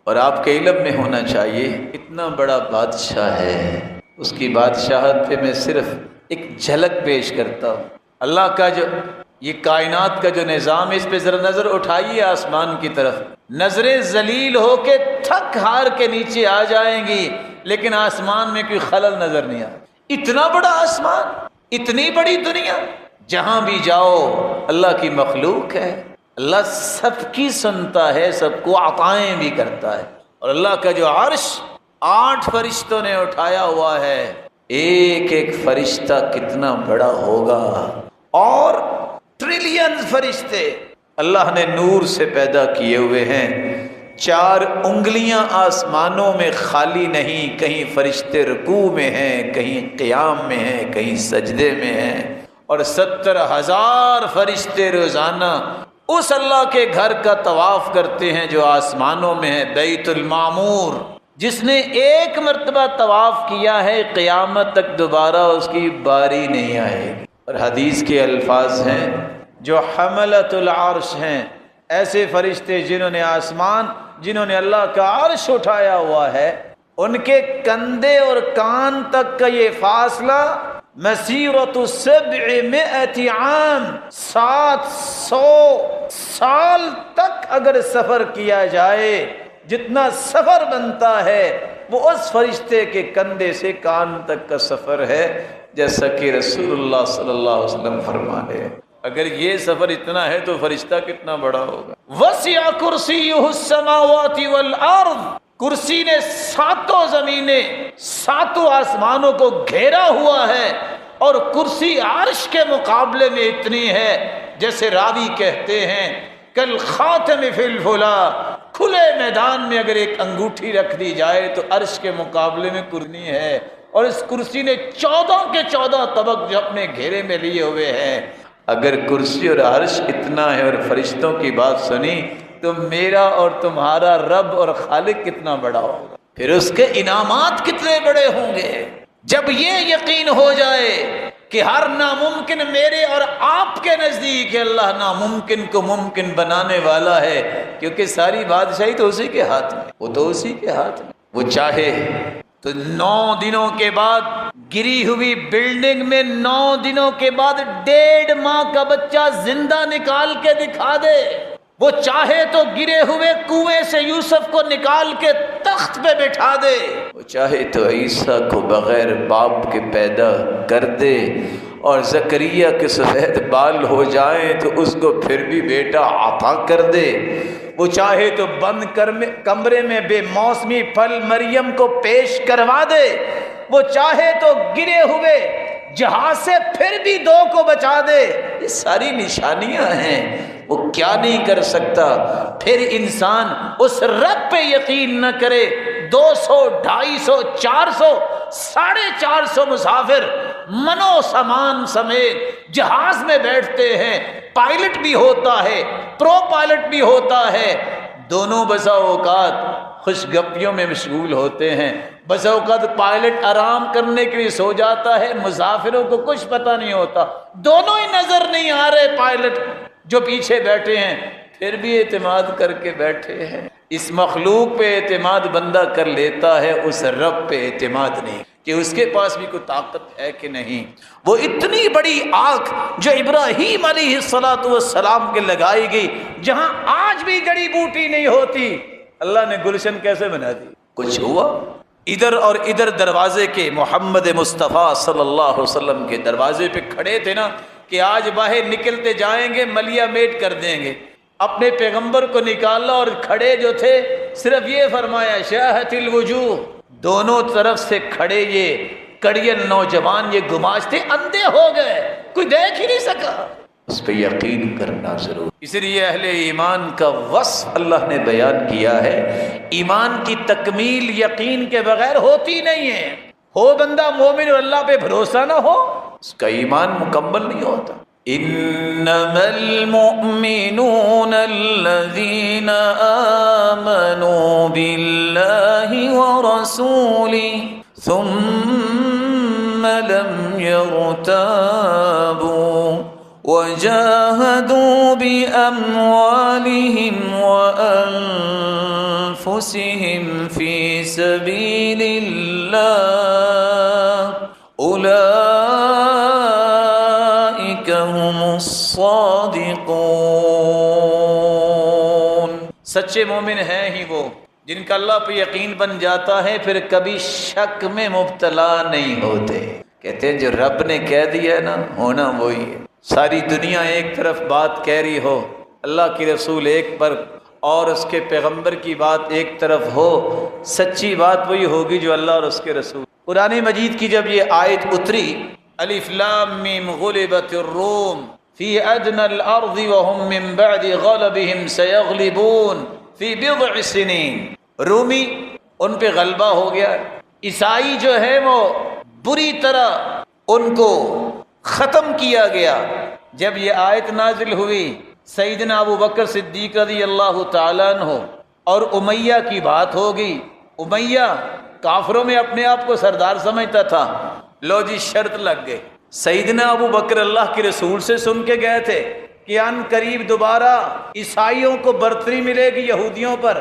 اور آپ کے علم میں ہونا چاہیے اتنا بڑا بادشاہ ہے، اس کی بادشاہت پہ میں صرف ایک جھلک پیش کرتا ہوں۔ اللہ کا جو یہ کائنات کا جو نظام ہے، اس پہ ذرا نظر اٹھائیے آسمان کی طرف، نظریں ذلیل ہو کے تھک ہار کے نیچے آ جائیں گی، لیکن آسمان میں کوئی خلل نظر نہیں آتا۔ اتنا بڑا آسمان، اتنی بڑی دنیا، جہاں بھی جاؤ اللہ کی مخلوق ہے، اللہ سب کی سنتا ہے، سب کو عطائیں بھی کرتا ہے۔ اور اللہ کا جو عرش 8 فرشتوں نے اٹھایا ہوا ہے، ایک ایک فرشتہ کتنا بڑا ہوگا، اور ٹریلین فرشتے اللہ نے نور سے پیدا کیے ہوئے ہیں۔ 4 انگلیاں آسمانوں میں خالی نہیں، کہیں فرشتے رکوع میں ہیں، کہیں قیام میں ہیں، کہیں سجدے میں ہیں، اور 70,000 فرشتے روزانہ اس اللہ کے گھر کا طواف کرتے ہیں جو آسمانوں میں ہے، بیت المعمور۔ جس نے ایک مرتبہ طواف کیا ہے، قیامت تک دوبارہ اس کی باری نہیں آئے گی۔ اور حدیث کے الفاظ ہیں، جو حملۃ العرش ہیں، ایسے فرشتے جنہوں نے اللہ کا عرش اٹھایا ہوا ہے، ان کے کندھے اور کان تک کا یہ فاصلہ مسیرۃ 700 عام، 700 سال تک اگر سفر کیا جائے، جتنا سفر بنتا ہے وہ اس فرشتے کے کندھے سے کان تک کا سفر ہے، جیسا کہ رسول اللہ صلی اللہ علیہ وسلم فرمانے ہیں۔ اگر یہ سفر اتنا ہے تو فرشتہ کتنا بڑا ہوگا۔ وسع کرسیہ السماوات والارض، کرسی نے 7 زمینیں، 7 آسمانوں کو گھیرا ہوا ہے، اور کرسی عرش کے مقابلے میں اتنی ہے جیسے راوی کہتے ہیں کل خاتم فی الفلا، کھلے میدان میں اگر ایک انگوٹھی رکھ دی جائے تو عرش کے مقابلے میں کرنی ہے، اور اس کرسی نے 14 کے 14 طبق جو اپنے گھیرے میں لیے ہوئے ہیں۔ اگر کرسی اور عرش اتنا ہے اور فرشتوں کی بات سنی تو میرا اور تمہارا رب اور خالق کتنا بڑا ہوگا، پھر اس کے انعامات کتنے بڑے ہوں گے۔ جب یہ یقین ہو جائے کہ ہر ناممکن میرے اور آپ کے نزدیک ہے، اللہ ناممکن کو ممکن بنانے والا ہے، کیونکہ ساری بادشاہی تو اسی کے ہاتھ میں، وہ تو اسی کے ہاتھ میں۔ وہ چاہے تو 9 دنوں کے بعد گری ہوئی بلڈنگ میں 9 دنوں کے بعد 1.5 ماہ کا بچہ زندہ نکال کے دکھا دے، وہ چاہے تو گرے ہوئے کنویں سے یوسف کو نکال کے تخت پہ بٹھا دے، وہ چاہے تو عیسیٰ کو بغیر باپ کے پیدا کر دے، اور زکریا کے سفید بال ہو جائیں تو اس کو پھر بھی بیٹا عطا کر دے، وہ چاہے تو بند کمرے میں بے موسمی پھل مریم کو پیش کروا دے، وہ چاہے تو گرے ہوئے جہاز سے پھر بھی 2 کو بچا دے۔ یہ ساری نشانیاں ہیں، وہ کیا نہیں کر سکتا۔ پھر انسان اس رب پہ یقین نہ کرے، 200 250 400 450 مسافر منو سامان سمیت جہاز میں بیٹھتے ہیں، پائلٹ بھی ہوتا ہے، پرو پائلٹ بھی ہوتا ہے، دونوں بسا اوقات خوش گپیوں میں مشغول ہوتے ہیں، بسا اوقات پائلٹ آرام کرنے کے لیے سو جاتا ہے، مسافروں کو کچھ پتہ نہیں ہوتا، دونوں ہی نظر نہیں آ رہے پائلٹ جو پیچھے بیٹھے ہیں، پھر بھی اعتماد کر کے بیٹھے ہیں۔ اس مخلوق پہ اعتماد بندہ کر لیتا ہے، اس رب پہ اعتماد نہیں کہ اس کے پاس بھی کوئی طاقت ہے کہ نہیں۔ وہ اتنی بڑی آنکھ جو ابراہیم علیہ السلام کے لگائی گئی، جہاں آج بھی جڑی بوٹی نہیں ہوتی، اللہ نے گلشن کیسے بنا دی؟ کچھ ہوا؟ ادھر اور ادھر دروازے کے محمد مصطفیٰ صلی اللہ علیہ وسلم کے دروازے پہ کھڑے تھے نا، کہ آج باہر نکلتے جائیں گے ملیا میٹ کر دیں گے، اپنے پیغمبر کو نکالا، اور کھڑے جو تھے صرف یہ فرمایا شاہت الوجوہ، دونوں طرف سے کھڑے یہ کڑیل نوجوان یہ گماشتے اندھے ہو گئے، کوئی دیکھ ہی نہیں سکا۔ اس پہ یقین کرنا ضرور۔ اس لیے اہل ایمان کا وصف اللہ نے بیان کیا ہے، ایمان کی تکمیل یقین کے بغیر ہوتی نہیں ہے۔ ہو بندہ مومن اور اللہ پہ بھروسہ نہ ہو، اس کا ایمان مکمل نہیں ہوتا۔ انما المؤمنون الذين آمنوا بالله ورسوله ثم لم يرتابوا وجاهدوا بأموالهم وأنفسهم أنفسهم في سبيل الله أولئك هم الصادقون۔ سچے مومن ہیں ہی وہ جن کا اللہ پہ یقین بن جاتا ہے، پھر کبھی شک میں مبتلا نہیں ہوتے۔ کہتے ہیں جو رب نے کہہ دیا ہے نا، ہونا وہی ہے۔ ساری دنیا ایک طرف بات کہہ رہی ہو، اللہ کی رسول ایک پر اور اس کے پیغمبر کی بات ایک طرف ہو، سچی بات وہی ہوگی جو اللہ اور اس کے رسول۔ قرآن مجید کی جب یہ آیت اتری، الف لام میم غلبت الروم فی ادنی الارض وهم من بعد غلبهم سیغلبون فی بضع سنین، رومی ان پہ غلبہ ہو گیا، عیسائی جو ہے وہ بری طرح ان کو ختم کیا گیا۔ جب یہ آیت نازل ہوئی، سیدنا ابو بکر صدیق رضی اللہ تعالیٰ عنہ اور امیہ کی بات ہو گئی۔ امیہ کافروں میں اپنے آپ کو سردار سمجھتا تھا، لو جی شرط لگ گئے۔ سیدنا ابو بکر اللہ کے رسول سے سن کے گئے تھے کہ ان قریب دوبارہ عیسائیوں کو برتری ملے گی یہودیوں پر۔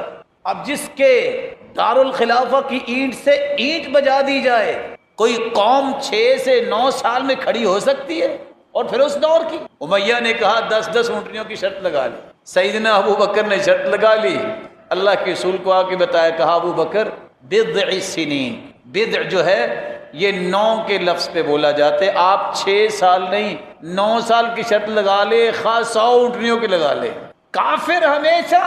اب جس کے دارالخلافہ کی اینٹ سے اینٹ بجا دی جائے، کوئی قوم 6 سے 9 سال میں کھڑی ہو سکتی ہے؟ اور پھر اس دور کی امیہ نے کہا 10 اونٹنیوں کی شرط لگا لی۔ سیدنا ابو بکر نے شرط لگا لی، اللہ کے رسول کو آ کے بتایا، کہا ابو بکر بضع سنین، بضع جو ہے یہ 9 کے لفظ پہ بولا جاتا ہے، آپ 6 سال نہیں 9 سال کی شرط لگا لے، خواہ 100 اونٹنیوں کی لگا لے۔ کافر ہمیشہ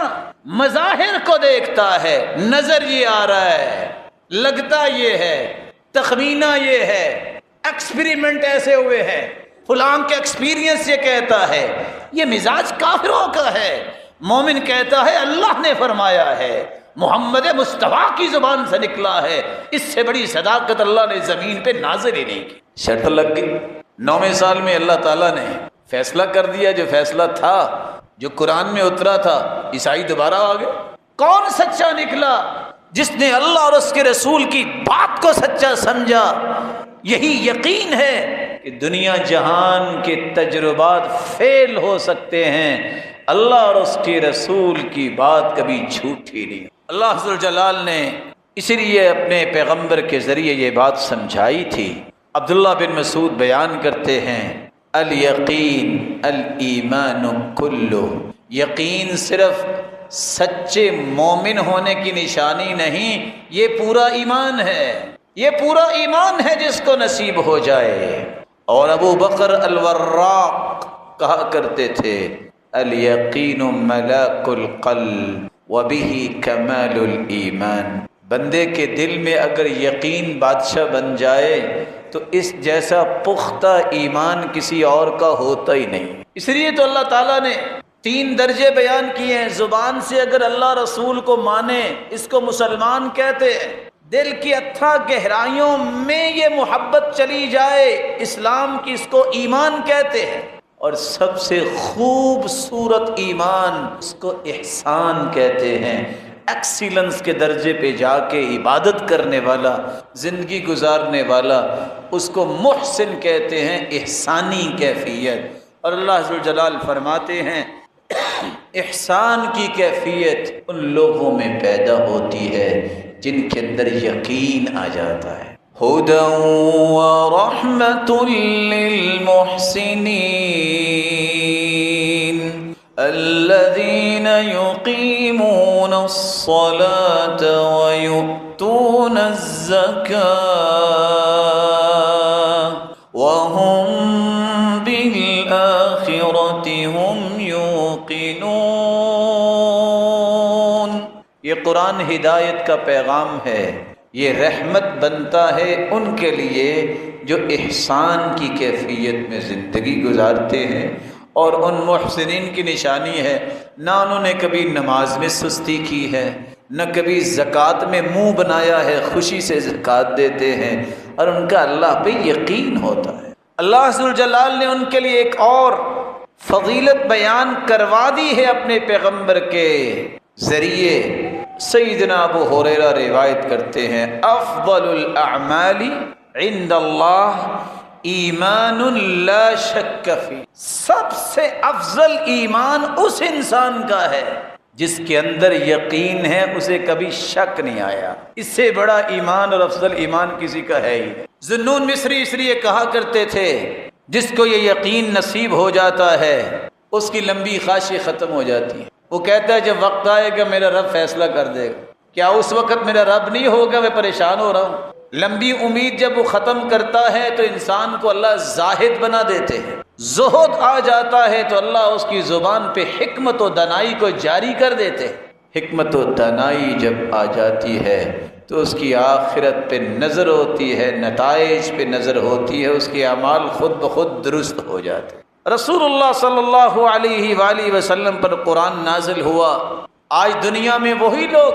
مظاہر کو دیکھتا ہے، نظر یہ آ رہا ہے، لگتا یہ ہے، تخمینہ یہ ہے، ایکسپیریمنٹ ایسے ہوئے ہیں، فلاں کے ایکسپیرینس یہ کہتا ہے۔ یہ مزاج کافروں کا ہے۔ مومن کہتا ہے اللہ نے فرمایا ہے، محمد مصطفیٰ کی زبان سے نکلا ہے، اس سے بڑی صداقت اللہ نے زمین پہ نازل ہی نہیں کی۔ شرط لگ گئی، 9ویں سال میں اللہ تعالیٰ نے فیصلہ کر دیا، جو فیصلہ تھا، جو قرآن میں اترا تھا، عیسائی دوبارہ آ گئے۔ کون سچا نکلا؟ جس نے اللہ اور اس کے رسول کی بات کو سچا سمجھا۔ یہی یقین ہے کہ دنیا جہان کے تجربات فیل ہو سکتے ہیں، اللہ اور اس کے رسول کی بات کبھی جھوٹی نہیں۔ اللہ عز و جلال نے اسی لیے اپنے پیغمبر کے ذریعے یہ بات سمجھائی تھی۔ عبداللہ بن مسعود بیان کرتے ہیں، الیقین الایمان کلہ، یقین صرف سچے مومن ہونے کی نشانی نہیں، یہ پورا ایمان ہے، یہ پورا ایمان ہے جس کو نصیب ہو جائے۔ اور ابو بکر الوراق کہا کرتے تھے، الیقین ملاک القلب وبہ کمال الایمان، بندے کے دل میں اگر یقین بادشاہ بن جائے تو اس جیسا پختہ ایمان کسی اور کا ہوتا ہی نہیں۔ اس لیے تو اللہ تعالیٰ نے 3 درجے بیان کیے ہیں۔ زبان سے اگر اللہ رسول کو مانے، اس کو مسلمان کہتے ہیں۔ دل کی اتھا گہرائیوں میں یہ محبت چلی جائے، اسلام کی اس کو ایمان کہتے ہیں۔ اور سب سے خوبصورت ایمان اس کو احسان کہتے ہیں۔ ایکسیلنس کے درجے پہ جا کے عبادت کرنے والا، زندگی گزارنے والا، اس کو محسن کہتے ہیں، احسانی کیفیت۔ اور اللہ عز و جلال فرماتے ہیں، احسان کی کیفیت ان لوگوں میں پیدا ہوتی ہے جن کے اندر یقین آ جاتا ہے۔ ہدی ورحمۃ للمحسنین الذین یقیمون الصلاة ویؤتون الزکاة وهم بالآخرة هم یوقنون۔ یہ قرآن ہدایت کا پیغام ہے، یہ رحمت بنتا ہے ان کے لیے جو احسان کی کیفیت میں زندگی گزارتے ہیں۔ اور ان محسنین کی نشانی ہے، نہ انہوں نے کبھی نماز میں سستی کی ہے، نہ کبھی زکوٰۃ میں منہ بنایا ہے، خوشی سے زکوٰۃ دیتے ہیں، اور ان کا اللہ پہ یقین ہوتا ہے۔ اللہ عز و جلال نے ان کے لیے ایک اور فضیلت بیان کروا دی ہے اپنے پیغمبر کے ذریعے۔ سیدنا ابو ہریرہ روایت کرتے ہیں، افضل الاعمال عند اللہ ایمان لا شک فی، سب سے افضل ایمان اس انسان کا ہے جس کے اندر یقین ہے اسے کبھی شک نہیں آیا۔ اس سے بڑا ایمان اور افضل ایمان کسی کا ہے ہی۔ ذو مصری اس لیے کہا کرتے تھے جس کو یہ یقین نصیب ہو جاتا ہے اس کی لمبی خواہشیں ختم ہو جاتی ہیں۔ وہ کہتا ہے جب وقت آئے گا میرا رب فیصلہ کر دے گا، کیا اس وقت میرا رب نہیں ہوگا، میں پریشان ہو رہا ہوں۔ لمبی امید جب وہ ختم کرتا ہے تو انسان کو اللہ زاہد بنا دیتے ہیں۔ زہد آ جاتا ہے تو اللہ اس کی زبان پہ حکمت و دانائی کو جاری کر دیتے ہیں۔ حکمت و دانائی جب آ جاتی ہے تو اس کی آخرت پہ نظر ہوتی ہے، نتائج پہ نظر ہوتی ہے، اس کے اعمال خود بخود درست ہو جاتے ہیں۔ رسول اللہ صلی اللہ علیہ وآلہ وسلم پر قرآن نازل ہوا۔ آج دنیا میں وہی لوگ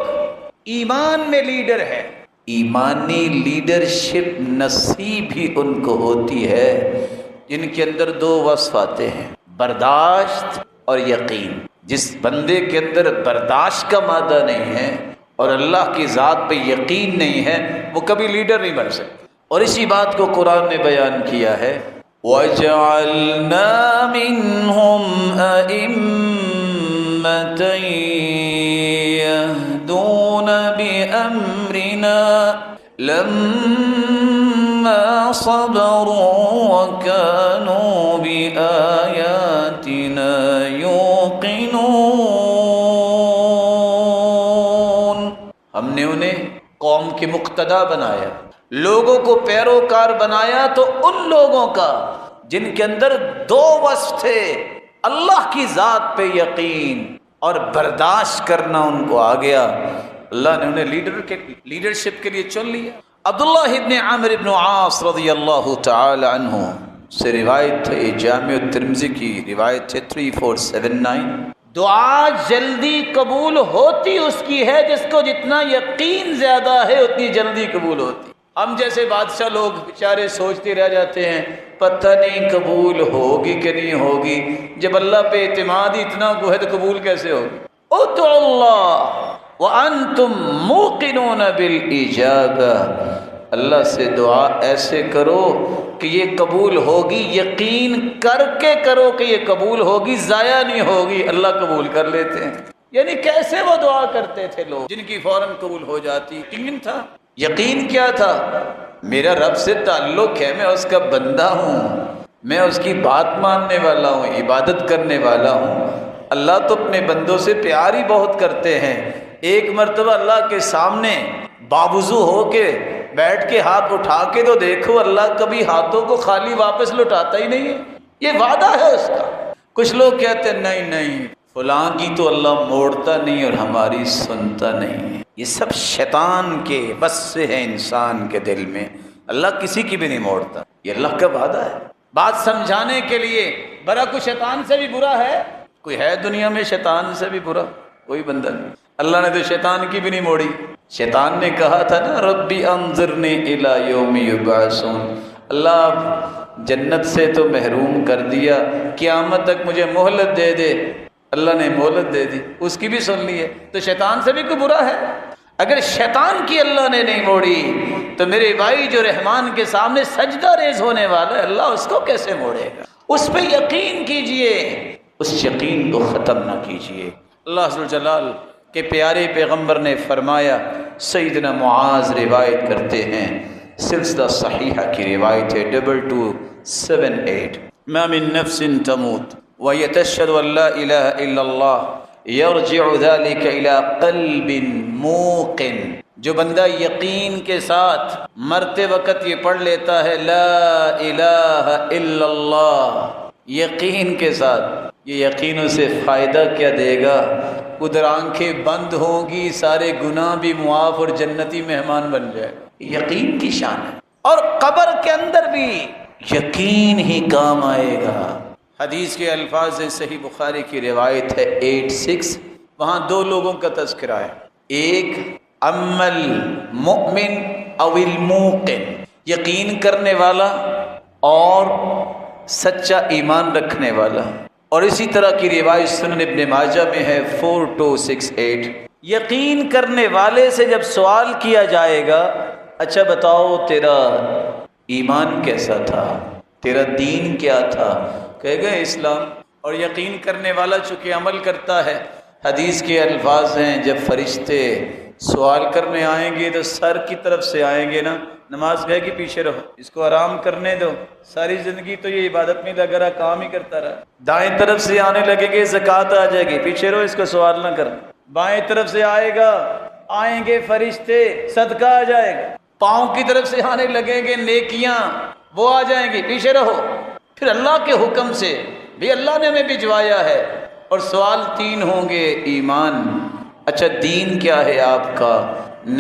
ایمان میں لیڈر ہے، ایمانی لیڈرشپ نصیب ہی ان کو ہوتی ہے جن کے اندر دو وصف آتے ہیں، برداشت اور یقین۔ جس بندے کے اندر برداشت کا مادہ نہیں ہے اور اللہ کی ذات پہ یقین نہیں ہے وہ کبھی لیڈر نہیں بن سکتا۔ اور اسی بات کو قرآن نے بیان کیا ہے، وَجَعَلْنَا مِنْهُمْ أَئِمَّةً يَهْدُونَ بِأَمْرِنَا لَمَّا صَبَرُوا وَكَانُوا بِآيَاتِنَا يُوقِنُونَ۔ ہم نے انہیں قوم کے مقتدا بنایا، لوگوں کو پیروکار بنایا تو ان لوگوں کا جن کے اندر دو وصف تھے، اللہ کی ذات پہ یقین اور برداشت کرنا ان کو آ گیا۔ اللہ نے انہیں لیڈرشپ کے لیے چن لیا۔ عبداللہ ابن عمرو ابن عاص رضی اللہ تعالی عنہ سے روایت ہے، جامع الترمذی کی روایت ہے 3479، دعا جلدی قبول ہوتی اس کی ہے جس کو جتنا یقین زیادہ ہے اتنی جلدی قبول ہوتی۔ ہم جیسے بادشاہ لوگ بیچارے سوچتے رہ جاتے ہیں پتہ نہیں قبول ہوگی کہ نہیں ہوگی، جب اللہ پہ اعتماد اتنا کو ہے تو قبول کیسے ہوگی؟ ادعوا اللہ وانتم موقنون بالاجابہ، اللہ سے دعا ایسے کرو کہ یہ قبول ہوگی، یقین کر کے کرو کہ یہ قبول ہوگی، ضائع نہیں ہوگی، اللہ قبول کر لیتے ہیں۔ یعنی کیسے وہ دعا کرتے تھے لوگ جن کی فوراً قبول ہو جاتی؟ یقین تھا۔ یقین کیا تھا؟ میرا رب سے تعلق ہے، میں اس کا بندہ ہوں، میں اس کی بات ماننے والا ہوں، عبادت کرنے والا ہوں۔ اللہ تو اپنے بندوں سے پیار ہی بہت کرتے ہیں۔ ایک مرتبہ اللہ کے سامنے باوضو ہو کے بیٹھ کے ہاتھ اٹھا کے تو دیکھو، اللہ کبھی ہاتھوں کو خالی واپس لوٹاتا ہی نہیں ہے، یہ وعدہ ہے اس کا۔ کچھ لوگ کہتے ہیں نہیں نہیں فلاں کی تو اللہ موڑتا نہیں اور ہماری سنتا نہیں ہے۔ یہ سب شیطان کے بس سے ہے انسان کے دل میں، اللہ کسی کی بھی نہیں موڑتا، یہ اللہ کا وعدہ ہے۔ بات سمجھانے کے لیے برا کوئی شیطان سے بھی برا ہے؟ کوئی ہے دنیا میں شیطان سے بھی برا؟ کوئی بندہ نہیں۔ اللہ نے تو شیطان کی بھی نہیں موڑی۔ شیطان نے کہا تھا نا ربی انظرنی الی یوم یبعثون، اللہ جنت سے تو محروم کر دیا، قیامت تک مجھے مہلت دے دے۔ اللہ نے مہلت دے دی، اس کی بھی سن لی ہے، تو شیطان سے بھی کوئی برا ہے؟ اگر شیطان کی اللہ نے نہیں موڑی تو میرے بھائی جو رحمان کے سامنے سجدہ ریز ہونے والا ہے، اللہ اس کو کیسے موڑے گا؟ اس پہ یقین کیجئے، اس یقین کو ختم نہ کیجئے۔ اللہ ذوالجلال کے پیارے پیغمبر نے فرمایا، سیدنا معاذ روایت کرتے ہیں، سلسلہ صحیحہ کی روایت ہے 2278، ما من نفس تموت وهي تشهد ان لا اله الا الله يرجع ذلك الى قلب موقن، جو بندہ یقین کے ساتھ مرتے وقت یہ پڑھ لیتا ہے لا الہ الا اللہ، یقین کے ساتھ، یہ یقین اسے فائدہ کیا دے گا؟ ادھر آنکھیں بند ہوں گی، سارے گناہ بھی معاف اور جنتی مہمان بن جائے گا۔ یقین کی شان ہے۔ اور قبر کے اندر بھی یقین ہی کام آئے گا۔ حدیث کے الفاظ صحیح بخاری کی روایت ہے 86، وہاں دو لوگوں کا تذکرہ ہے، ایک اما المؤمن او الموقن، یقین کرنے والا اور سچا ایمان رکھنے والا۔ اور اسی طرح کی روایت سنن ابن ماجہ میں ہے 4268، یقین کرنے والے سے جب سوال کیا جائے گا اچھا بتاؤ تیرا ایمان کیسا تھا، تیرا دین کیا تھا، کہے گا اسلام۔ اور یقین کرنے والا چونکہ عمل کرتا ہے، حدیث کے الفاظ ہیں جب فرشتے سوال کرنے آئیں گے تو سر کی طرف سے آئیں گے نا، نماز گئے کہ پیچھے رہو، اس کو آرام کرنے دو، ساری زندگی تو یہ عبادت میں لگا رہا، کام ہی کرتا رہا۔ دائیں طرف سے آنے لگے گے، زکوٰۃ آ جائے گی، پیچھے رہو، اس کو سوال نہ کرنا۔ بائیں طرف سے آئیں گے فرشتے، صدقہ آ جائے گا۔ پاؤں کی طرف سے آنے لگیں گے نیکیاں، وہ آ جائیں گی، پیچھے رہو۔ پھر اللہ کے حکم سے بھی اللہ نے ہمیں بھجوایا ہے، اور سوال 3 ہوں گے۔ ایمان، اچھا دین کیا ہے آپ کا،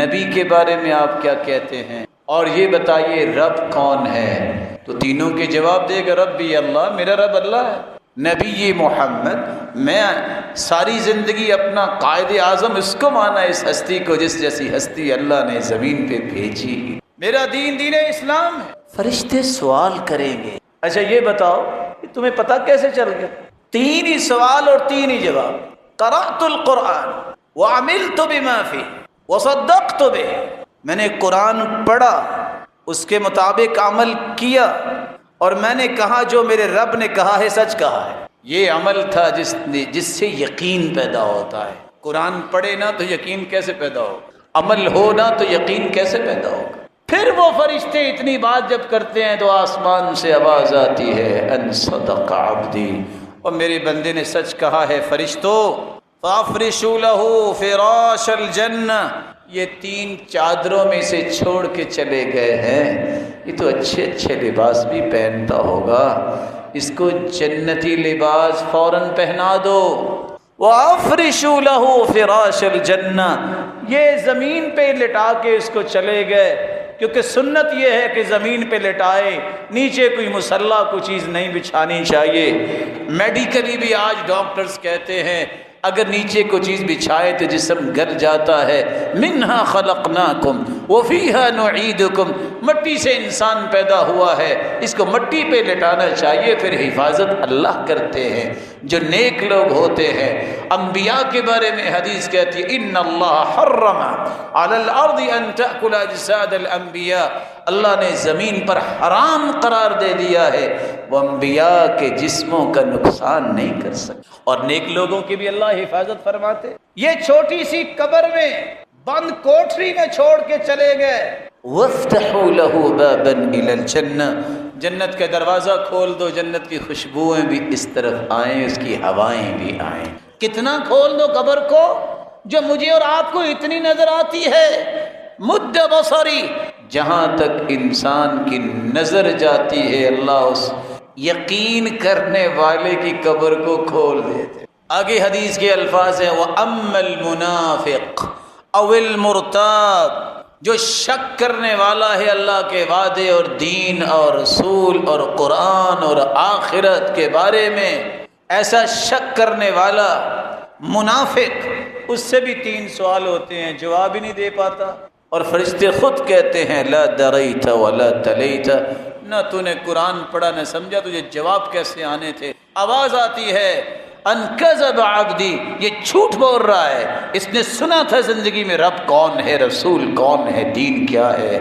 نبی کے بارے میں آپ کیا کہتے ہیں، اور یہ بتائیے رب کون ہے؟ تو تینوں کے جواب دے گا ربی اللہ، میرا رب اللہ ہے۔ نبی محمد، میں ساری زندگی اپنا قائد اعظم اس کو مانا، اس ہستی کو جس جیسی ہستی اللہ نے زمین پہ بھیجی، میرا دین دین اسلام ہے۔ فرشتے سوال کریں گے، اچھا یہ بتاؤ کہ تمہیں پتہ کیسے چل گیا؟ 3 ہی سوال اور 3 ہی جواب۔ قرأت القرآن وعملت بما فيه وصدقت به، میں نے قرآن پڑھا، اس کے مطابق عمل کیا، اور میں نے کہا جو میرے رب نے کہا ہے سچ کہا ہے۔ یہ عمل تھا جس سے یقین پیدا ہوتا ہے۔ قرآن پڑھے نا تو یقین کیسے پیدا ہوگا، عمل ہو نا تو یقین کیسے پیدا ہوگا؟ پھر وہ فرشتے اتنی بات جب کرتے ہیں تو آسمان سے آواز آتی ہے ان صدق عبدی، اور میرے بندے نے سچ کہا ہے۔ فرشتوں فافرشوا لہ فراش الجنہ، یہ 3 چادروں میں سے چھوڑ کے چلے گئے ہیں، یہ تو اچھے اچھے لباس بھی پہنتا ہوگا، اس کو جنتی لباس فوراً پہنا دو۔ وَأَفْرِشُوا لَهُ فِرَاشَ الْجَنَّةِ، یہ زمین پہ لٹا کے اس کو چلے گئے، کیونکہ سنت یہ ہے کہ زمین پہ لٹائے، نیچے کوئی مصلی کوئی چیز نہیں بچھانی چاہیے۔ میڈیکلی بھی آج ڈاکٹرز کہتے ہیں اگر نیچے کو چیز بچھائے تو جسم گل جاتا ہے۔ منہا خلقناکم وفیہا نعیدکم، مٹی سے انسان پیدا ہوا ہے، اس کو مٹی پہ لٹانا چاہیے۔ پھر حفاظت اللہ کرتے ہیں جو نیک لوگ ہوتے ہیں۔ انبیاء کے بارے میں حدیث کہتی ہے ان اللہ حرم علی الارض ان تأکل اجساد الانبیاء، اللہ نے زمین پر حرام قرار دے دیا ہے وہ انبیاء کے جسموں کا نقصان نہیں کر سکتے، اور نیک لوگوں کی بھی اللہ حفاظت فرماتے۔ یہ چھوٹی سی قبر میں بند کوٹری میں چھوڑ کے چلے گئے۔ وَافْتَحُوا لَهُ بَابًا إِلَى الْجَنَّةِ، جنت کا دروازہ کھول دو، جنت کی خوشبوئیں بھی اس طرف آئیں، اس کی ہوائیں بھی آئیں۔ کتنا کھول دو قبر کو جو مجھے اور آپ کو اتنی نظر آتی ہے؟ مد بصری، جہاں تک انسان کی نظر جاتی ہے اللہ اس یقین کرنے والے کی قبر کو کھول دیتے۔ آگے حدیث کے الفاظ ہیں وَأَمَّا الْمُنَافِقُ أَوِ الْمُرْتَابُ، جو شک کرنے والا ہے اللہ کے وعدے اور دین اور رسول اور قرآن اور آخرت کے بارے میں، ایسا شک کرنے والا منافق، اس سے بھی 3 سوال ہوتے ہیں، جواب ہی نہیں دے پاتا، اور فرشتے خود کہتے ہیں لا دریت ولا تلیت، نہ تو نے قرآن پڑھا نہ سمجھا، تجھے جواب کیسے آنے تھے؟ آواز آتی ہے ان کذب عبدی، یہ جھوٹ بول رہا ہے، اس نے سنا تھا زندگی میں رب کون ہے، رسول کون ہے، دین کیا ہے،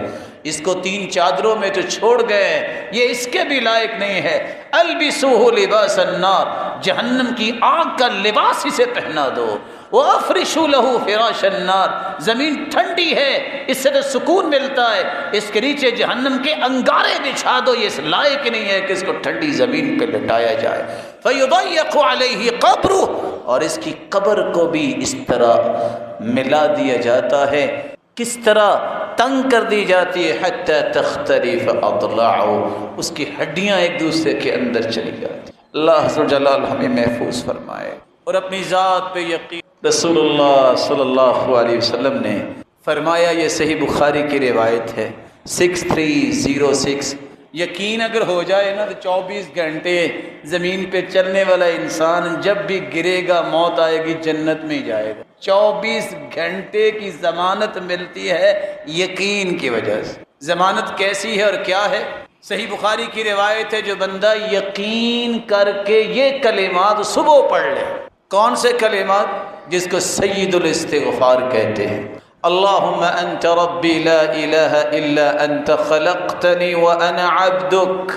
اس کو 3 چادروں میں تو چھوڑ گئے، یہ اس کے بھی لائق نہیں ہے۔ البسوہ لباس النار، جہنم کی آگ کا لباس اسے پہنا دو۔ وَأَفْرِشُوا لَهُ فِرَاشَ النَّارِ، زمین ٹھنڈی ہے، اس سے تو سکون ملتا ہے، اس کے نیچے جہنم کے انگارے بچھا دو، یہ اس لائق نہیں ہے کہ اس کو ٹھنڈی زمین پہ لٹایا جائے۔ فَيُضَيَّقُ عَلَيْهِ قَبْرُهُ، اور اس کی قبر کو بھی اس طرح ملا دیا جاتا ہے، کس طرح تنگ کر دی جاتی ہے، حتی تختلف اضلاعه، اس کی ہڈیاں ایک دوسرے کے اندر چلی جاتی۔ اللہ عز و جلال ہمیں محفوظ فرمائے اور اپنی ذات پہ یقین۔ رسول اللہ صلی اللہ علیہ وسلم نے فرمایا، یہ صحیح بخاری کی روایت ہے 6306، یقین اگر ہو جائے نا تو 24 گھنٹے زمین پہ چلنے والا انسان جب بھی گرے گا موت آئے گی جنت میں ہی جائے گا۔ 24 گھنٹے کی ضمانت ملتی ہے یقین کی وجہ سے۔ ضمانت کیسی ہے اور کیا ہے؟ صحیح بخاری کی روایت ہے جو بندہ یقین کر کے یہ کلمات صبح پڑھ لے۔ کون سے کلمات؟ جس کو سید الاستغفار کہتے ہیں۔ اللہم انت ربی لا الہ الا انت خلقتنی وانا عبدک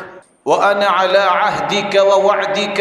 وانا علی عہدک ووعدک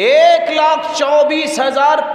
1,24,000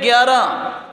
11।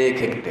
1-1।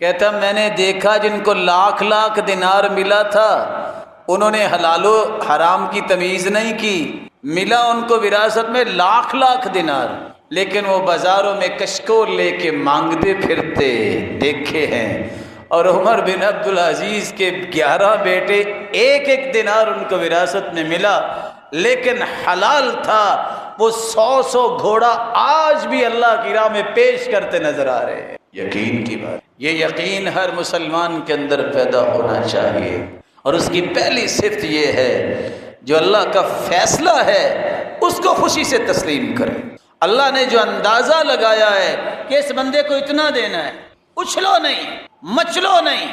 کہتا میں نے دیکھا جن کو لاکھ لاکھ دینار ملا تھا انہوں نے حلال و حرام کی تمیز نہیں کی، ملا ان کو وراثت میں لاکھ لاکھ دینار، لیکن وہ بازاروں میں کشکول لے کے مانگتے پھرتے دیکھے ہیں۔ اور عمر بن عبدالعزیز کے 11 بیٹے، ایک ایک دینار ان کو وراثت میں ملا، لیکن حلال تھا۔ وہ 100 گھوڑا آج بھی اللہ کی راہ میں پیش کرتے نظر آ رہے ہیں۔ یقین کی بات، یہ یقین ہر مسلمان کے اندر پیدا ہونا چاہیے، اور اس کی پہلی صفت یہ ہے جو اللہ کا فیصلہ ہے اس کو خوشی سے تسلیم کرے۔ اللہ نے جو اندازہ لگایا ہے کہ اس بندے کو اتنا دینا ہے، اچھلو نہیں، مچلو نہیں،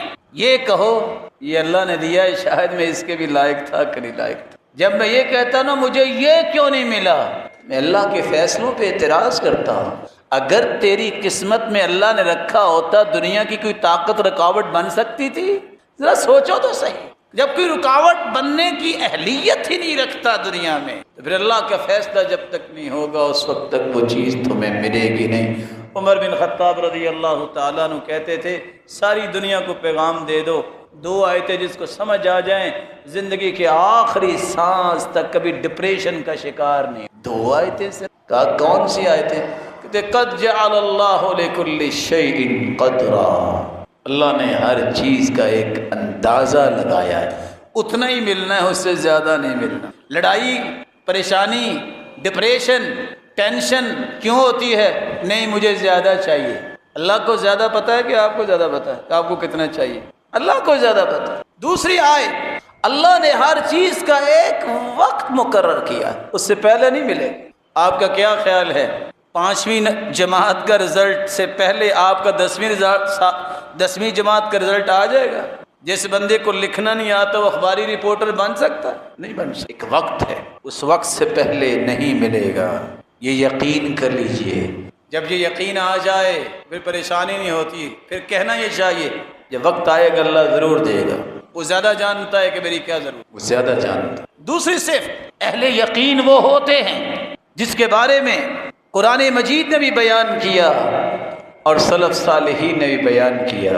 یہ کہو یہ اللہ نے دیا ہے، شاید میں اس کے بھی لائق تھا کہ نہیں لائق تھا۔ جب میں یہ کہتا نا مجھے یہ کیوں نہیں ملا، میں اللہ کے فیصلوں پہ اعتراض کرتا ہوں۔ اگر تیری قسمت میں اللہ نے رکھا ہوتا، دنیا کی کوئی طاقت رکاوٹ بن سکتی تھی؟ ذرا سوچو تو صحیح۔ جب کوئی رکاوٹ بننے کی اہلیت ہی نہیں رکھتا دنیا میں، تو پھر اللہ کا فیصلہ جب تک نہیں ہوگا اس وقت تک وہ چیز تمہیں ملے گی نہیں۔ عمر بن خطاب رضی اللہ تعالیٰ عنہ کہتے تھے ساری دنیا کو پیغام دے دو، 2 آیتیں جس کو سمجھ آ جائیں زندگی کے آخری سانس تک کبھی ڈپریشن کا شکار نہیں۔ 2 آیتیں سے کہا کون سی آیتیں؟ کہتے قد جعل اللہ لکل شیء قدرا، اللہ نے ہر چیز کا ایک اندازہ لگایا ہے، اتنا ہی ملنا ہے، اس سے زیادہ نہیں ملنا۔ لڑائی، پریشانی، ڈپریشن، ٹینشن کیوں ہوتی ہے؟ نہیں مجھے زیادہ چاہیے۔ اللہ کو زیادہ پتہ ہے کہ آپ کو زیادہ پتہ ہے کہ آپ کو کتنا چاہیے؟ اللہ کو زیادہ پتہ ہے۔ دوسری آیت، اللہ نے ہر چیز کا ایک وقت مقرر کیا، اس سے پہلے نہیں ملے۔ آپ کا کیا خیال ہے 5ویں جماعت کا رزلٹ سے پہلے آپ کا 10ویں جماعت کا رزلٹ آ جائے گا؟ جس بندے کو لکھنا نہیں آتا وہ اخباری رپورٹر بن سکتا؟ نہیں بن سکتا۔ ایک وقت ہے، اس وقت سے پہلے نہیں ملے گا، یہ یقین کر لیجئے۔ جب یہ یقین آ جائے پھر پریشانی نہیں ہوتی، پھر کہنا یہ چاہیے جب وقت آئے گا اللہ ضرور دے گا، وہ زیادہ جانتا ہے کہ میری کیا ضرورت، وہ زیادہ جانتا ہے۔ دوسری صفت، اہل یقین وہ ہوتے ہیں جس کے بارے میں قرآن مجید نے بھی بیان کیا اور سلف صالحین نے بھی بیان کیا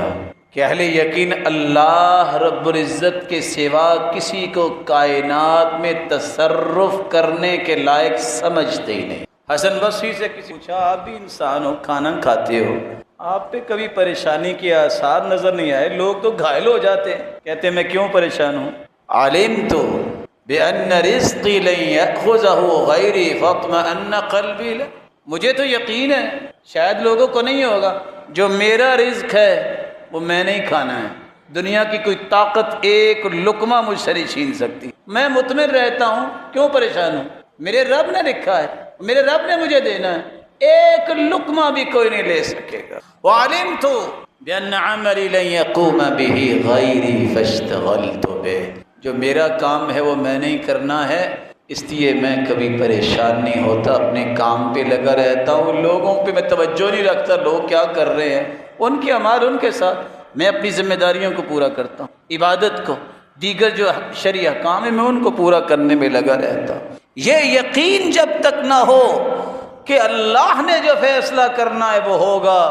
کہ اہل یقین اللہ رب العزت کے سوا کسی کو کائنات میں تصرف کرنے کے لائق سمجھتے ہی نہیں۔ حسن بصری سے کسی پوچھا آپ بھی انسان ہو، کھانا کھاتے ہو، آپ پہ کبھی پریشانی کے آثار نظر نہیں آئے؟ لوگ تو گھائل ہو جاتے ہیں، کہتے ہیں میں کیوں پریشان ہوں؟ علمت بأن رزقی لن یأخذہ غیری فاطمأن قلبی لہ، مجھے تو یقین ہے شاید لوگوں کو نہیں ہوگا، جو میرا رزق ہے وہ میں نہیں کھانا ہے، دنیا کی کوئی طاقت ایک لقمہ مجھ سے نہیں چھین سکتی، میں مطمئن رہتا ہوں، کیوں پریشان ہوں؟ میرے رب نے لکھا ہے، میرے رب نے مجھے دینا ہے، ایک لقمہ بھی کوئی نہیں لے سکے گا۔ وعلمت بأن عملی لن یقوم بہ غیری فاشتغلت بہ، جو میرا کام ہے وہ میں نہیں کرنا ہے، اس لیے میں کبھی پریشان نہیں ہوتا، اپنے کام پہ لگا رہتا ہوں، لوگوں پہ میں توجہ نہیں رکھتا لوگ کیا کر رہے ہیں، ان کے اعمال ان کے ساتھ، میں اپنی ذمہ داریوں کو پورا کرتا ہوں، عبادت کو، دیگر جو شرعی احکام ہے میں ان کو پورا کرنے میں لگا رہتا ہوں۔ یہ یقین جب تک نہ ہو کہ اللہ نے جو فیصلہ کرنا ہے وہ ہوگا،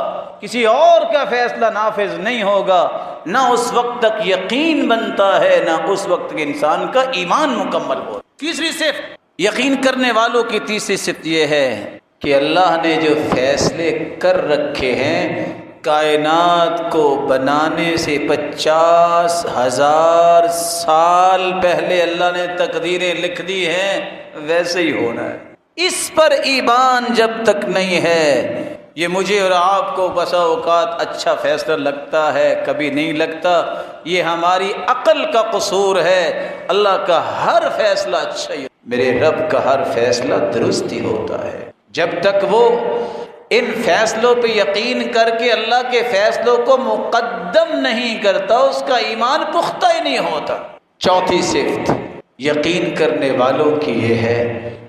کسی اور کا فیصلہ نافذ نہیں ہوگا، نہ اس وقت تک یقین بنتا ہے، نہ اس وقت تک انسان کا ایمان مکمل ہو۔ تیسری صفت، یقین کرنے والوں کی تیسری صفت یہ ہے کہ اللہ نے جو فیصلے کر رکھے ہیں، کائنات کو بنانے سے 50,000 سال پہلے اللہ نے تقدیریں لکھ دی ہیں، ویسے ہی ہونا ہے۔ اس پر ایمان جب تک نہیں ہے، یہ مجھے اور آپ کو بسا اوقات اچھا فیصلہ لگتا ہے، کبھی نہیں لگتا، یہ ہماری عقل کا قصور ہے۔ اللہ کا ہر فیصلہ اچھا ہی، میرے رب کا ہر فیصلہ درست ہی ہوتا ہے۔ جب تک وہ ان فیصلوں پہ یقین کر کے اللہ کے فیصلوں کو مقدم نہیں کرتا، اس کا ایمان پختہ ہی نہیں ہوتا۔ چوتھی صفت یقین کرنے والوں کی یہ ہے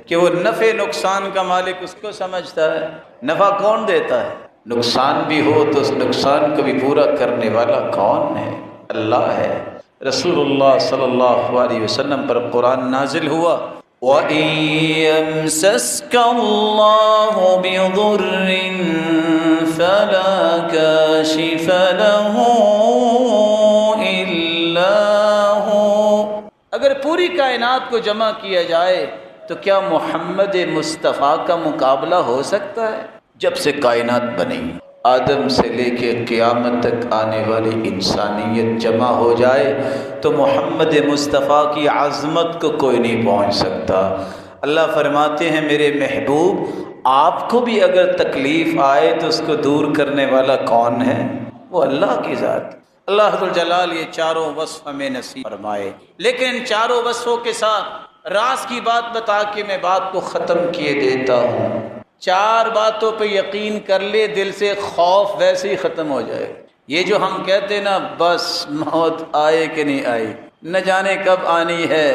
کہ وہ نفع نقصان کا مالک اس کو سمجھتا ہے۔ نفع کون دیتا ہے؟ نقصان بھی ہو تو اس نقصان کو بھی پورا کرنے والا کون ہے؟ اللہ ہے۔ رسول اللہ صلی اللہ علیہ وسلم پر قرآن نازل ہوا، وَإِن يَمْسَسْكَ اللَّهُ بِضُرٍّ فلا كاشف له إلا هو. اگر پوری کائنات کو جمع کیا جائے تو کیا محمد مصطفیٰ کا مقابلہ ہو سکتا ہے؟ جب سے کائنات بنی، آدم سے لے کے قیامت تک آنے والی انسانیت جمع ہو جائے تو محمد مصطفیٰ کی عظمت کو کوئی نہیں پہنچ سکتا. اللہ فرماتے ہیں میرے محبوب، آپ کو بھی اگر تکلیف آئے تو اس کو دور کرنے والا کون ہے؟ وہ اللہ کی ذات. اللہ ذوالجلال یہ چاروں وصف ہمیں نصیب فرمائے. لیکن ان چاروں وصفوں کے ساتھ راز کی بات بتا کے میں بات کو ختم کیے دیتا ہوں. 4 باتوں پہ یقین کر لے، دل سے خوف ویسے ہی ختم ہو جائے. یہ جو ہم کہتے ہیں نا بس موت آئے کہ نہیں آئی، نہ جانے کب آنی ہے.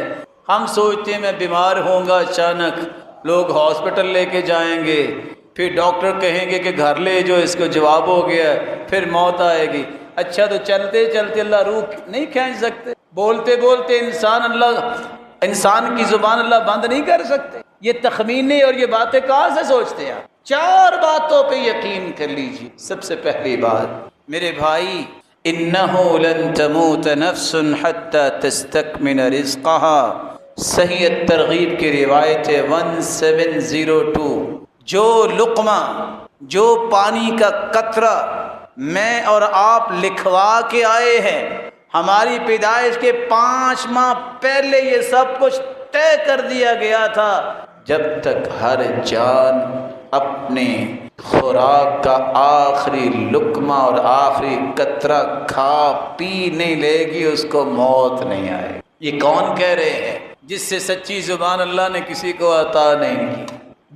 ہم سوچتے ہیں میں بیمار ہوں گا، اچانک لوگ ہاسپٹل لے کے جائیں گے، پھر ڈاکٹر کہیں گے کہ گھر لے جو اس کو جواب ہو گیا، پھر موت آئے گی. اچھا تو چلتے چلتے اللہ روح نہیں کھینچ سکتے؟ بولتے بولتے انسان کی زبان اللہ بند نہیں کر سکتے؟ یہ تخمینے اور یہ باتیں کہاں سے سوچتے ہیں آپ؟ 4 باتوں پہ یقین کر لیجیے. سب سے پہلی بات میرے بھائی، انہ لن تموت نفس حتی تستکمل رزقها. صحیح ترغیب کی روایت ہے 1702. جو لقمہ، جو پانی کا قطرہ میں اور آپ لکھوا کے آئے ہیں، ہماری پیدائش کے 5 ماہ پہلے یہ سب کچھ طے کر دیا گیا تھا. جب تک ہر جان اپنے خوراک کا آخری لقمہ اور آخری قطرہ کھا پی نہیں لے گی، اس کو موت نہیں آئے. یہ کون کہہ رہے ہیں؟ جس سے سچی زبان اللہ نے کسی کو عطا نہیں کی.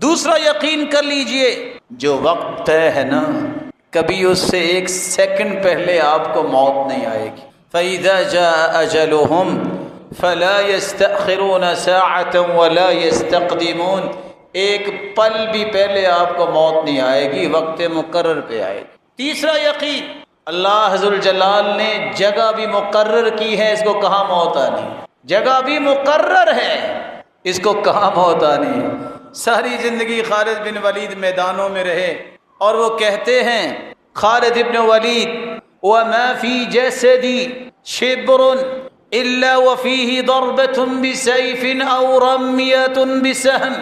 دوسرا یقین کر لیجئے، جو وقت طے ہے نا، کبھی اس سے 1 سیکنڈ پہلے آپ کو موت نہیں آئے گی. فَإِذَا جَاءَ أَجَلُهُمْ فَلَا يَسْتَأْخِرُونَ سَاعَةً وَلَا يَسْتَقْدِمُونَ. ایک پل بھی پہلے آپ کو موت نہیں آئے گی، وقت مقرر پہ آئے گی. تیسرا یقین، اللہ ذوالجلال نے جگہ بھی مقرر کی ہے، اس کو کہاں موت آنی ہے. جگہ بھی مقرر ہے، اس کو کہاں موت آنی ہے. ساری زندگی خالد بن ولید میدانوں میں رہے اور وہ کہتے ہیں، خالد بن ولید، وَمَا فِي جَسَدِي شِبْرٌ إِلَّا وَفِيهِ ضَرْبَةٌ بِسَيْفٍ أَوْ رَمْيَةٌ بِسَهْمٍ.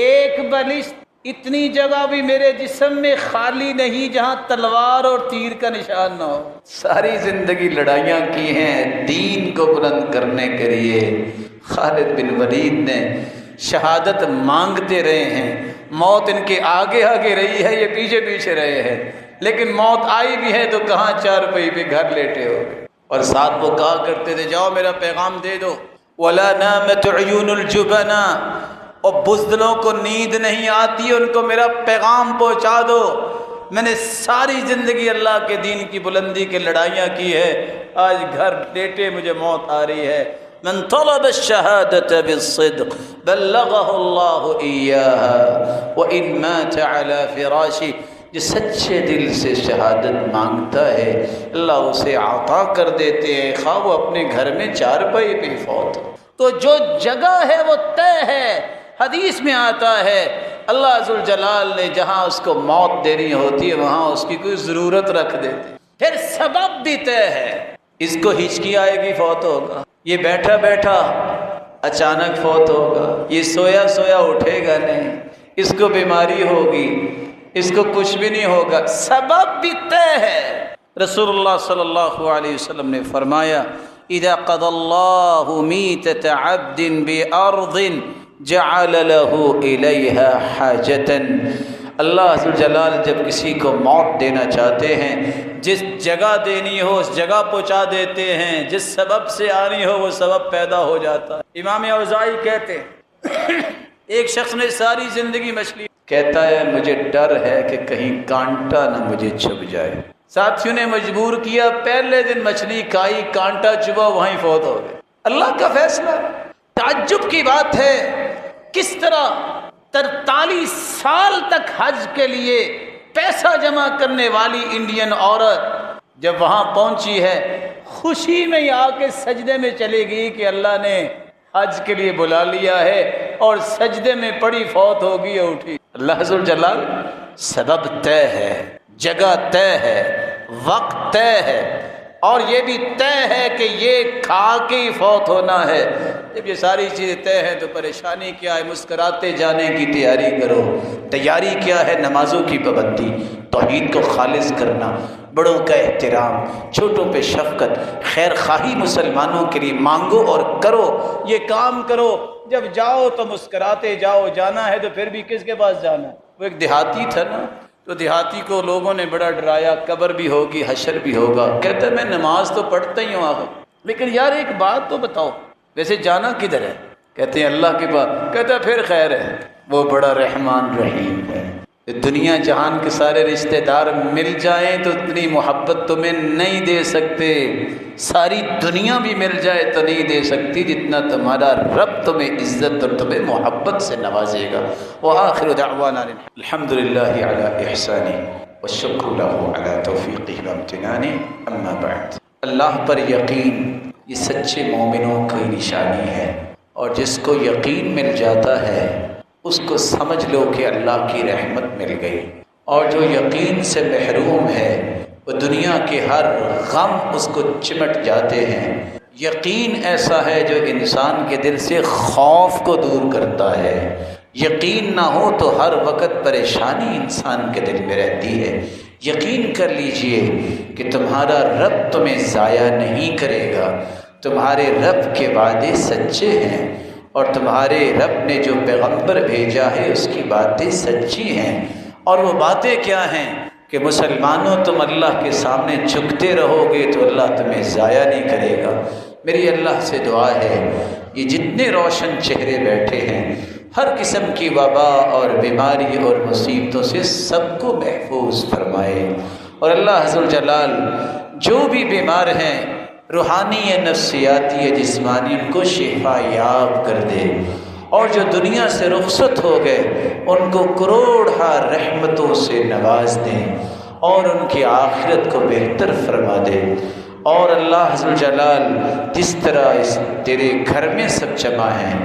ایک بلشت، اتنی جگہ بھی میرے جسم میں خالی نہیں جہاں تلوار اور تیر کا نشان نہ ہو. ساری زندگی لڑائیاں کی ہیں دین کو بلند کرنے کے لیے. خالد بن ولید نے شہادت مانگتے رہے ہیں، موت ان کے آگے آگے رہی ہے، یہ پیچھے پیچھے رہے ہیں، لیکن موت آئی بھی ہے تو کہاں 4 پہی پہ گھر لیٹے ہو گئے. اور ساتھ وہ کہا کرتے تھے، جاؤ میرا پیغام دے دو. وَلَا نَامَتْ عُيُونُ الْجُبَنَا. اور بزدلوں کو نیند نہیں آتی، ان کو میرا پیغام پہنچا دو. میں نے ساری زندگی اللہ کے دین کی بلندی کے لڑائیاں کی ہے، آج گھر لیٹے مجھے موت آ رہی ہے. من طلب الشہادة بالصدق بلغه اللہ ایاها وإن مات على فراشی. جو سچے دل سے شہادت مانگتا ہے اللہ اسے عطا کر دیتے ہیں، خواہ وہ اپنے گھر میں 4 پہی پہ فوت ہو. تو جو جگہ ہے وہ طے ہے. حدیث میں آتا ہے اللہ ذوالجلال نے جہاں اس کو موت دینی ہوتی ہے وہاں اس کی کوئی ضرورت رکھ دیتے. پھر سبب بھی طے ہے. اس کو ہچکی آئے گی فوت ہوگا، یہ بیٹھا بیٹھا اچانک فوت ہوگا، یہ سویا سویا اٹھے گا نہیں، اس کو بیماری ہوگی، اس کو کچھ بھی نہیں ہوگا. سبب بھی طے ہے. رسول اللہ صلی اللہ علیہ وسلم نے فرمایا، اذا قضى الله میتة عبد بأرض جعل له الیها حاجة. اللہ ذوالجلال جب کسی کو موت دینا چاہتے ہیں، جس جگہ دینی ہو اس جگہ پہنچا دیتے ہیں، جس سبب سے آنی ہو وہ سبب پیدا ہو جاتا ہے. امام اوزاعی کہتے ہیں ایک شخص نے ساری زندگی مچھلی، کہتا ہے مجھے ڈر ہے کہ کہیں کانٹا نہ مجھے چھپ جائے. ساتھیوں نے مجبور کیا، پہلے دن مچھلی کھائی، کانٹا چبھا، وہیں فوت ہو گئے. اللہ کا فیصلہ. تعجب کی بات ہے کس طرح 43 سال تک حج کے لیے پیسہ جمع کرنے والی انڈین عورت جب وہاں پہنچی ہے خوشی میں آ کے سجدے میں چلے گئی کہ اللہ نے حج کے لیے بلا لیا ہے، اور سجدے میں پڑی، فوت ہوگی اور اٹھی. اللہ ذوالجلال سبب طے ہے. جگہ طے ہے، وقت طے ہے، اور یہ بھی طے ہے کہ یہ کھا کے ہی فوت ہونا ہے۔ جب یہ ساری چیزیں طے ہیں تو پریشانی کیا ہے؟ مسکراتے جانے کی تیاری کرو۔ تیاری کیا ہے؟ نمازوں کی پابندی، توحید کو خالص کرنا، بڑوں کا احترام، چھوٹوں پہ شفقت، خیر خواہی مسلمانوں کے لیے مانگو اور کرو، یہ کام کرو۔ جب جاؤ تو مسکراتے جاؤ، جانا ہے تو پھر بھی کس کے پاس جانا ہے؟ وہ ایک دیہاتی تھا نا، تو دیہاتی کو لوگوں نے بڑا ڈرایا، قبر بھی ہوگی، حشر بھی ہوگا۔ کہتا ہے میں نماز تو پڑھتا ہی ہوں آخر، لیکن یار ایک بات تو بتاؤ، ویسے جانا کدھر ہے؟ کہتے ہیں اللہ کے پاس۔ کہتا ہے پھر خیر ہے، وہ بڑا رحمان رحیم ہے۔ دنیا جہان کے سارے رشتہ دار مل جائیں تو اتنی محبت تمہیں نہیں دے سکتے، ساری دنیا بھی مل جائے تو نہیں دے سکتی جتنا تمہارا رب تمہیں عزت اور تمہیں محبت سے نوازے گا۔ وآخر دعوانا الحمد للہ علی احسانہ والشکر لہ علی توفیقہ وامتنانہ، اما بعد۔ اللہ پر یقین یہ سچے مومنوں کی نشانی ہے، اور جس کو یقین مل جاتا ہے اس کو سمجھ لو کہ اللہ کی رحمت مل گئی، اور جو یقین سے محروم ہے وہ دنیا کے ہر غم اس کو چمٹ جاتے ہیں۔ یقین ایسا ہے جو انسان کے دل سے خوف کو دور کرتا ہے۔ یقین نہ ہو تو ہر وقت پریشانی انسان کے دل میں رہتی ہے۔ یقین کر لیجئے کہ تمہارا رب تمہیں ضائع نہیں کرے گا، تمہارے رب کے وعدے سچے ہیں، اور تمہارے رب نے جو پیغمبر بھیجا ہے اس کی باتیں سچی ہیں۔ اور وہ باتیں کیا ہیں کہ مسلمانوں تم اللہ کے سامنے جھکتے رہو گے تو اللہ تمہیں ضائع نہیں کرے گا۔ میری اللہ سے دعا ہے یہ جتنے روشن چہرے بیٹھے ہیں ہر قسم کی وبا اور بیماری اور مصیبتوں سے سب کو محفوظ فرمائے، اور اللہ عز و جلال جو بھی بیمار ہیں روحانی یا نفسیاتی یا جسمانی ان کو شفا یاب کر دے، اور جو دنیا سے رخصت ہو گئے ان کو کروڑہ رحمتوں سے نواز دیں، اور ان کی آخرت کو بہتر فرما دے۔ اور اللہ عز و جلال جس طرح اس تیرے گھر میں سب جمع ہیں